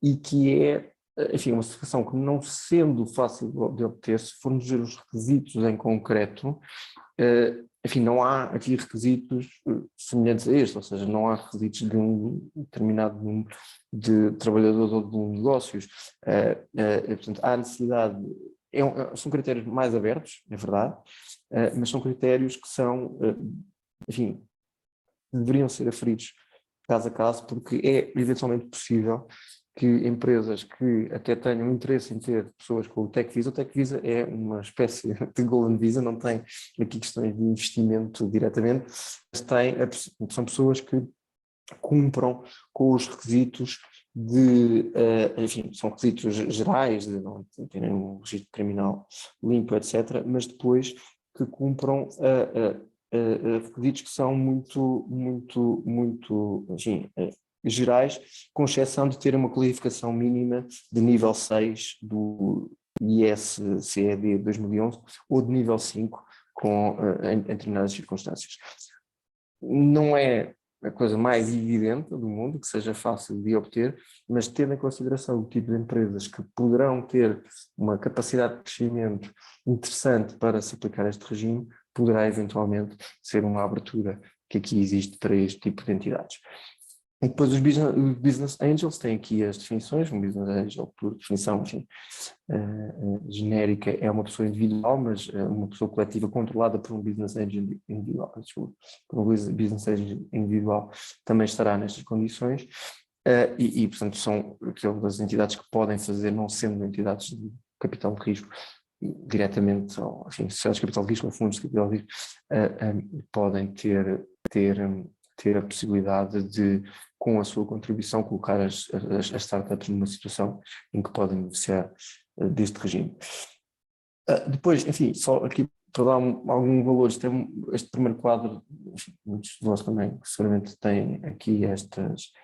e que é, enfim, uma certificação que, não sendo fácil de obter, se formos ver os requisitos em concreto, enfim, não há aqui requisitos semelhantes a este, ou seja, não há requisitos de um determinado número de trabalhadores ou de negócios. Portanto, há necessidade, são critérios mais abertos, é verdade, mas são critérios que são, enfim, deveriam ser aferidos caso a caso, porque é eventualmente possível que empresas que até tenham interesse em ter pessoas com o Tech Visa, o Tech Visa é uma espécie de Golden Visa, não tem aqui questões de investimento diretamente, mas são pessoas que cumpram com os requisitos enfim, são requisitos gerais, de não terem um registro criminal limpo, etc., mas depois que cumpram requisitos que são muito, enfim, gerais, com exceção de ter uma qualificação mínima de nível 6 do ISCED 2011 ou de nível 5 em determinadas circunstâncias. Não é a coisa mais evidente do mundo, que seja fácil de obter, mas tendo em consideração o tipo de empresas que poderão ter uma capacidade de crescimento interessante para se aplicar este regime, poderá eventualmente ser uma abertura que aqui existe para este tipo de entidades. E depois os business angels têm aqui as definições. Um business angel, por definição, enfim, genérica, é uma pessoa individual, mas uma pessoa coletiva controlada por um business angel individual. Por um business angel individual também estará nestas condições. Portanto, são aquelas entidades que podem fazer, não sendo entidades de capital de risco, diretamente, ou, enfim, sociedades de capital de risco ou fundos de capital de risco, podem ter a possibilidade de, com a sua contribuição, colocar as startups numa situação em que podem beneficiar deste regime. Depois, enfim, só aqui para dar algum valor, este primeiro quadro, enfim, muitos de nós também seguramente têm aqui estes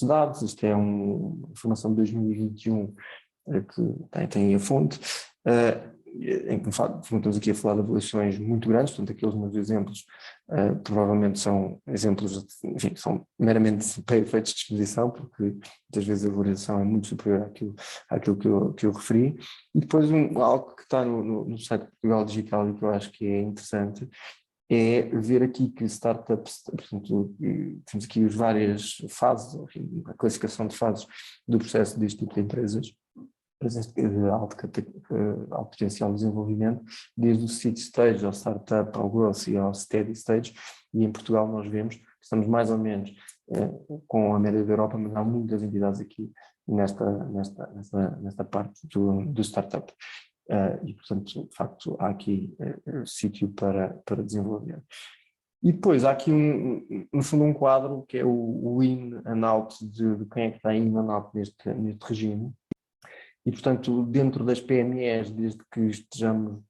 dados. Isto é uma informação de 2021 que tem a fonte, em que estamos aqui a falar de avaliações muito grandes. Portanto, aqueles meus exemplos provavelmente são exemplos, enfim, são meramente para efeitos de exposição, porque muitas vezes a avaliação é muito superior àquilo que eu referi. E depois algo que está no site Portugal Digital e que eu acho que é interessante é ver aqui que startups, portanto, temos aqui as várias fases, enfim, a classificação de fases do processo deste tipo de empresas de alto potencial de desenvolvimento, desde o seed stage ao startup, ao growth e ao steady stage, e em Portugal nós vemos que estamos mais ou menos com a média da Europa, mas há muitas entidades aqui nesta parte do startup. E, portanto, de facto, há aqui sítio para desenvolver. E depois há aqui, no fundo, um quadro que é o in and out de quem é que está in and out neste regime. E, portanto, dentro das PMEs, desde que estejamos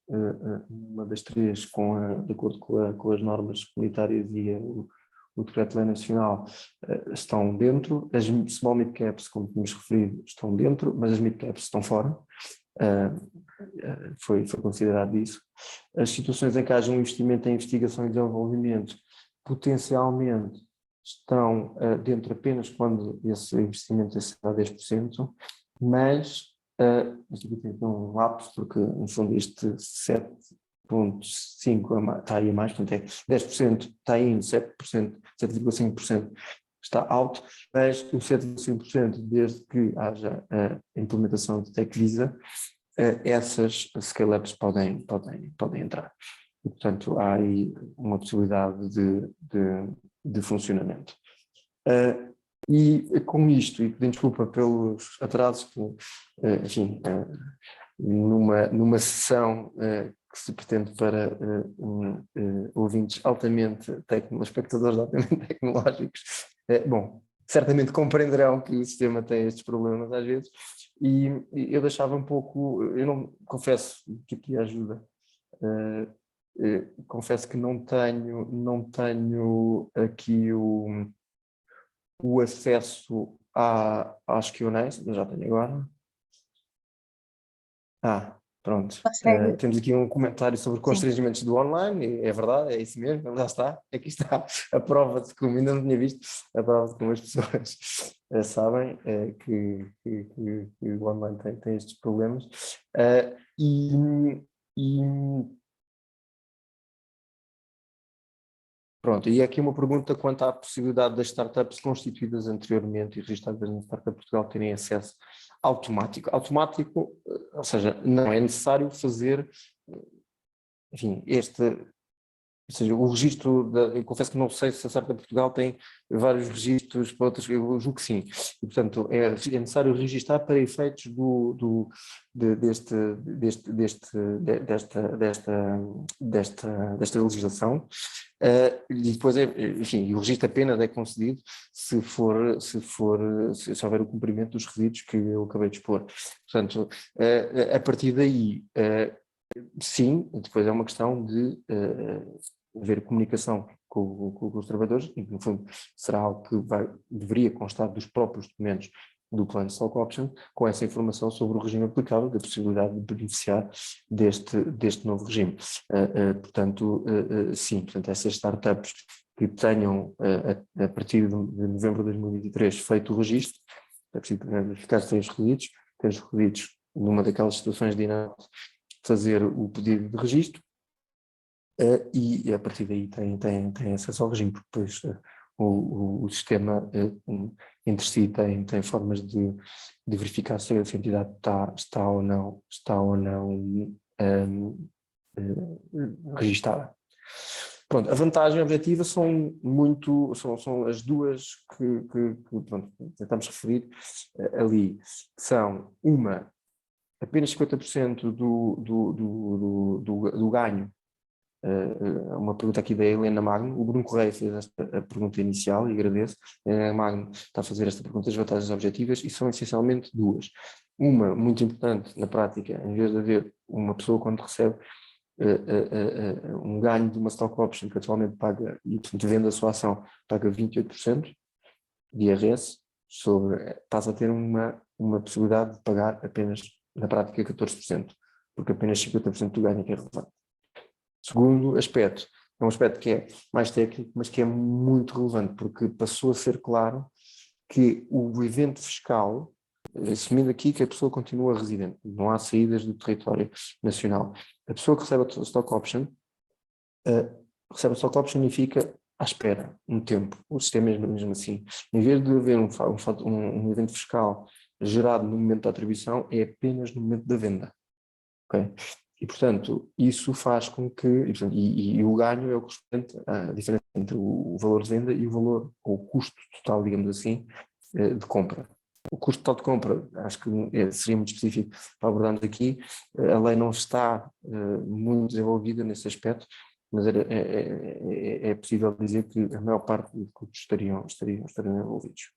uma das três, de acordo com as normas comunitárias e o Decreto-Lei Nacional, estão dentro. As small mid-caps, como tínhamos referido, estão dentro, mas as mid-caps estão fora. Foi considerado isso. As situações em que haja um investimento em investigação e desenvolvimento, potencialmente estão dentro apenas quando esse investimento é a 10%, mas aqui tem um lapso, porque no fundo este 7,5% está aí a mais, portanto é 10% está indo, 7,5% está alto, mas o 7,5% desde que haja a implementação de Tech Visa, essas scale-ups podem entrar. E, portanto, há aí uma possibilidade de funcionamento. E com isto, e pedindo desculpa pelos atrasos, enfim, numa sessão que se pretende para ouvintes altamente espectadores altamente tecnológicos, bom, certamente compreenderão que o sistema tem estes problemas às vezes, e eu deixava um pouco, eu não confesso que aqui ajuda, confesso que não tenho aqui o acesso às Q&As, mas já tenho agora. Pronto. Consegue? Temos aqui um comentário sobre constrangimentos do online, é verdade, é isso mesmo, lá está, aqui está a prova de como ainda não tinha visto, a prova de como as pessoas sabem que o online tem estes problemas. Pronto, e aqui uma pergunta quanto à possibilidade das startups constituídas anteriormente e registradas na Startup Portugal terem acesso automático. Automático, ou seja, não é necessário fazer, enfim, ou seja, o registro, eu confesso que não sei se a Startup Portugal tem vários registros para outras, eu julgo que sim, e portanto é necessário registrar para efeitos desta legislação, e depois, enfim, o registro apenas é concedido se houver o cumprimento dos requisitos que eu acabei de expor. Portanto, a partir daí, sim, depois é uma questão de haver comunicação com os trabalhadores, e no fundo será algo que deveria constar dos próprios documentos do plano de stock option, com essa informação sobre o regime aplicável, da possibilidade de beneficiar deste novo regime. Portanto, sim, portanto, essas startups que tenham, a partir de novembro de 2023, feito o registro, é preciso verificar se têm os requisitos numa daquelas situações de fazer o pedido de registro, e a partir daí tem acesso ao regime, porque depois o sistema entre si tem formas de verificar se a entidade está ou não registada. Pronto, a vantagem objetiva são as duas que pronto, tentamos referir ali, são uma, apenas 50% do ganho. Uma pergunta aqui da Helena Magno, o Bruno Correia fez a pergunta inicial e agradeço. A Helena Magno está a fazer esta pergunta das vantagens objetivas e são essencialmente duas. Uma, muito importante na prática, em vez de haver uma pessoa quando recebe um ganho de uma stock option que atualmente paga, e portanto vende a sua ação, paga 28% de IRS, passa a ter uma possibilidade de pagar apenas, na prática, 14%, porque apenas 50% do ganho é que é relevante. Segundo aspecto, é um aspecto que é mais técnico, mas que é muito relevante, porque passou a ser claro que o evento fiscal, assumindo aqui que a pessoa continua residente, não há saídas do território nacional, a pessoa que recebe a stock option, e fica à espera um tempo. O sistema é mesmo assim. Em vez de haver um evento fiscal gerado no momento da atribuição, é apenas no momento da venda. Okay? E, portanto, isso faz com que, e o ganho é o correspondente à diferença entre o valor de venda e o valor, ou o custo total, digamos assim, de compra. O custo total de compra, acho que seria muito específico para abordarmos aqui, a lei não está muito desenvolvida nesse aspecto, mas é possível dizer que a maior parte dos custos estariam envolvidos.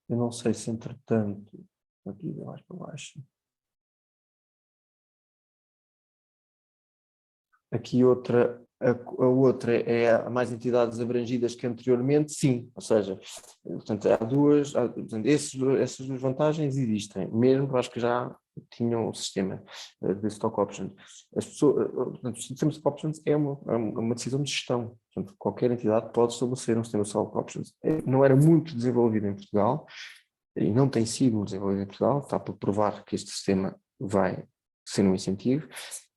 Eu não sei se, entretanto, aqui mais para baixo. Aqui a outra é há mais entidades abrangidas que anteriormente, sim, ou seja, portanto, portanto, essas duas vantagens existem, mesmo acho que já tinham o sistema de stock options. Portanto, o sistema de stock options é uma decisão de gestão, portanto, qualquer entidade pode estabelecer um sistema de stock options. Não era muito desenvolvido em Portugal, e não tem sido desenvolvido em Portugal, está para provar que este sistema vai ser um incentivo,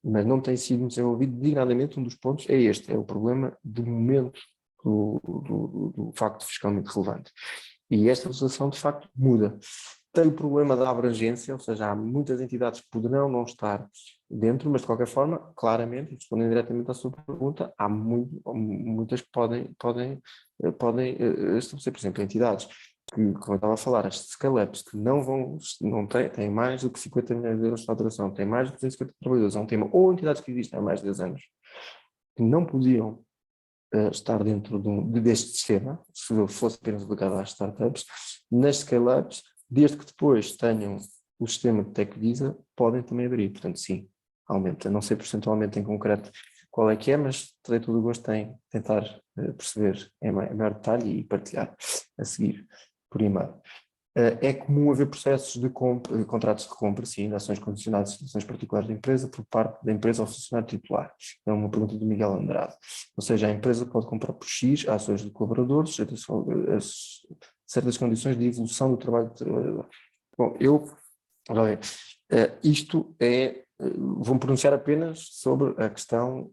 mas não tem sido desenvolvido. Designadamente, um dos pontos é este, é o problema do momento do facto fiscalmente relevante. E esta legislação, de facto, muda. Tem o problema da abrangência, ou seja, há muitas entidades que poderão não estar dentro, mas de qualquer forma, claramente, respondendo diretamente à sua pergunta, há muitas que podem estabelecer, por exemplo, entidades que, como eu estava a falar, as scale-ups que têm mais do que 50 milhões de euros de faturação, têm mais de 250 trabalhadores, é um tema, ou entidades que existem há mais de 10 anos, que não podiam estar dentro deste sistema, se fosse apenas aplicado às startups, nas scale-ups, desde que depois tenham o sistema de Tech Visa, podem também aderir. Portanto, sim, aumenta. Não sei percentualmente em concreto qual é que é, mas terei todo o gosto em tentar perceber em maior detalhe e partilhar a seguir por e-mail. É comum haver processos de compra, contratos de compra, sim, de ações condicionadas de ações particulares da empresa por parte da empresa ao funcionário titular. É uma pergunta do Miguel Andrade. Ou seja, a empresa pode comprar por X ações de colaboradores, certas condições de evolução do trabalho do trabalhador. Bom, isto é, vou-me pronunciar apenas sobre a questão,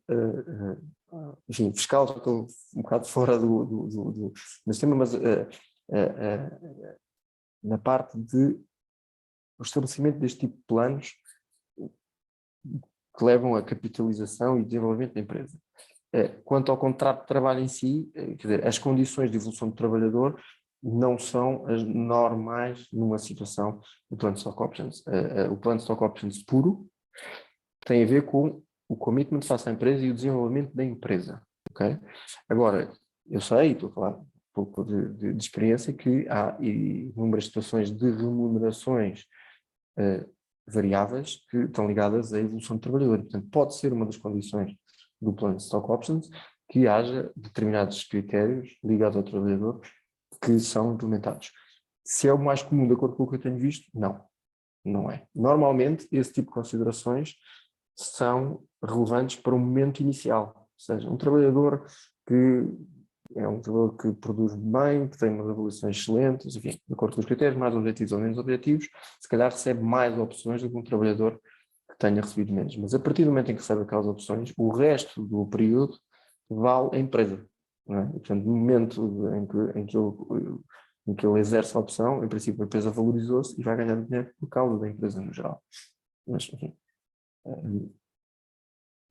enfim, fiscal, já estou um bocado fora do tema, mas na parte de o estabelecimento deste tipo de planos que levam à capitalização e desenvolvimento da empresa. Quanto ao contrato de trabalho em si, quer dizer, as condições de evolução do trabalhador não são as normais numa situação do plano de stock options. O plano de stock options puro tem a ver com o commitment face à empresa e o desenvolvimento da empresa. Okay? Agora, eu sei, estou a falar um pouco de experiência, que há inúmeras situações de remunerações variáveis que estão ligadas à evolução do trabalhador. Portanto, pode ser uma das condições do plano de stock options que haja determinados critérios ligados ao trabalhador que são implementados. Se é o mais comum de acordo com o que eu tenho visto, não é. Normalmente, esse tipo de considerações são relevantes para o momento inicial, ou seja, um trabalhador que é um trabalhador que produz bem, que tem umas avaliações excelentes, enfim, de acordo com os critérios, mais objetivos ou menos objetivos, se calhar recebe mais opções do que um trabalhador que tenha recebido menos. Mas a partir do momento em que recebe aquelas opções, o resto do período vale a empresa. Não é? E, portanto, no momento em que ele exerce a opção, em princípio a empresa valorizou-se e vai ganhar dinheiro por causa da empresa no geral. Mas, enfim,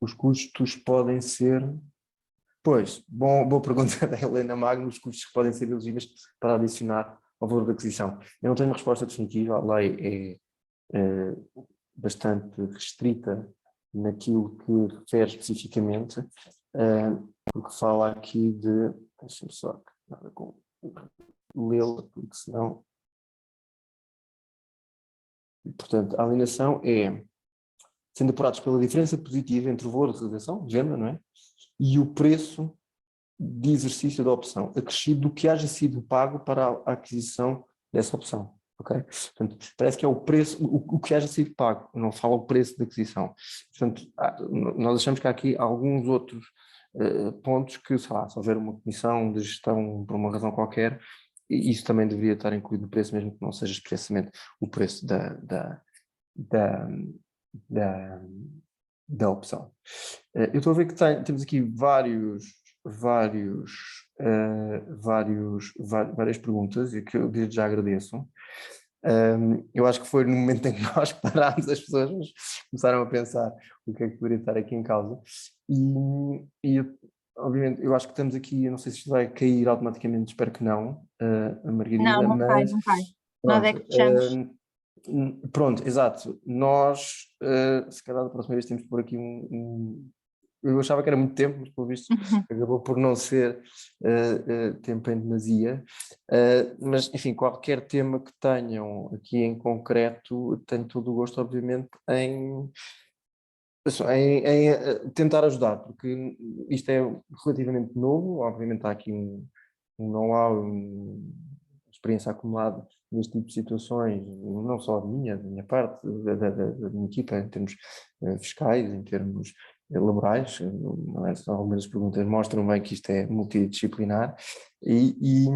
os custos podem ser... Pois, boa pergunta da Helena Magno, os custos que podem ser elegíveis para adicionar ao valor da aquisição. Eu não tenho uma resposta definitiva, a lei é bastante restrita naquilo que refere especificamente, porque fala aqui de... Deixa-me só lê-la, porque senão... Portanto, a alienação é sendo apurados pela diferença positiva entre o valor de realização, de venda, não é? E o preço de exercício da opção, acrescido do que haja sido pago para a aquisição dessa opção. Okay? Portanto, parece que é o preço, o que haja sido pago, não fala o preço da aquisição. Portanto, nós achamos que há aqui alguns outros pontos que, sei lá, se houver uma comissão de gestão por uma razão qualquer, isso também deveria estar incluído no preço, mesmo que não seja expressamente o preço da opção. Eu estou a ver que temos aqui várias perguntas e que eu desde já agradeço. Eu acho que foi no momento em que nós parámos, as pessoas começaram a pensar o que é que poderia estar aqui em causa e obviamente eu acho que estamos aqui, eu não sei se isto vai cair automaticamente, espero que não, a Margarida, Não cai, mas não cai. Nós é que pronto, fechamos. pronto, exato. Nós, se calhar da próxima vez temos que pôr aqui eu achava que era muito tempo, mas pelo visto acabou por não ser tempo em demasia. Mas, enfim, qualquer tema que tenham aqui em concreto, tenho todo o gosto, obviamente, em tentar ajudar, porque isto é relativamente novo, obviamente há aqui um know-how, uma experiência acumulada neste tipo de situações, não só da minha parte, da minha equipa, em termos fiscais, em termos laborais. Algumas das perguntas mostram bem que isto é multidisciplinar e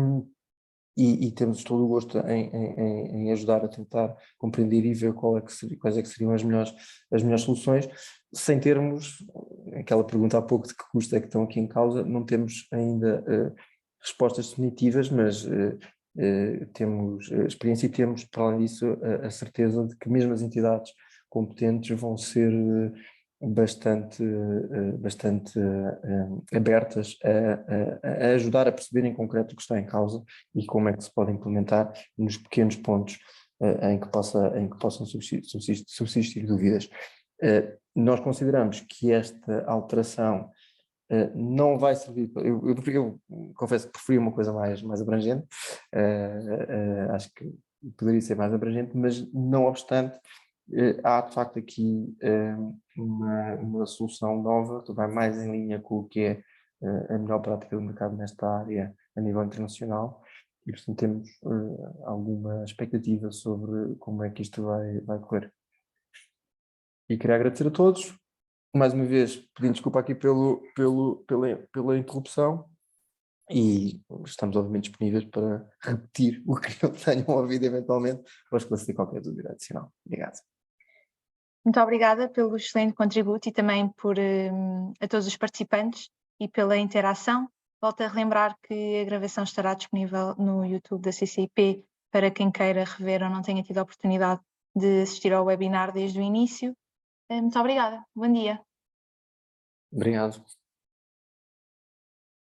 temos todo o gosto em ajudar a tentar compreender e ver quais é que seriam as melhores soluções, sem termos aquela pergunta há pouco de que custo é que estão aqui em causa. Não temos ainda respostas definitivas, mas temos experiência e temos, para além disso, a certeza de que mesmo as entidades competentes vão ser bastante abertas a ajudar a perceber em concreto o que está em causa e como é que se pode implementar nos pequenos pontos em que possam subsistir dúvidas. Nós consideramos que esta alteração não vai servir, eu confesso que preferia uma coisa mais abrangente, acho que poderia ser mais abrangente, mas não obstante, há de facto aqui uma solução nova que vai mais em linha com o que é a melhor prática do mercado nesta área a nível internacional e portanto temos alguma expectativa sobre como é que isto vai correr. E queria agradecer a todos, mais uma vez pedindo desculpa aqui pela interrupção, e estamos obviamente disponíveis para repetir o que não tenham ouvido eventualmente, ou esclarecer qualquer dúvida adicional. Obrigado. Muito obrigada pelo excelente contributo e também a todos os participantes e pela interação. Volto a relembrar que a gravação estará disponível no YouTube da CCIP para quem queira rever ou não tenha tido a oportunidade de assistir ao webinar desde o início. Muito obrigada. Bom dia. Obrigado.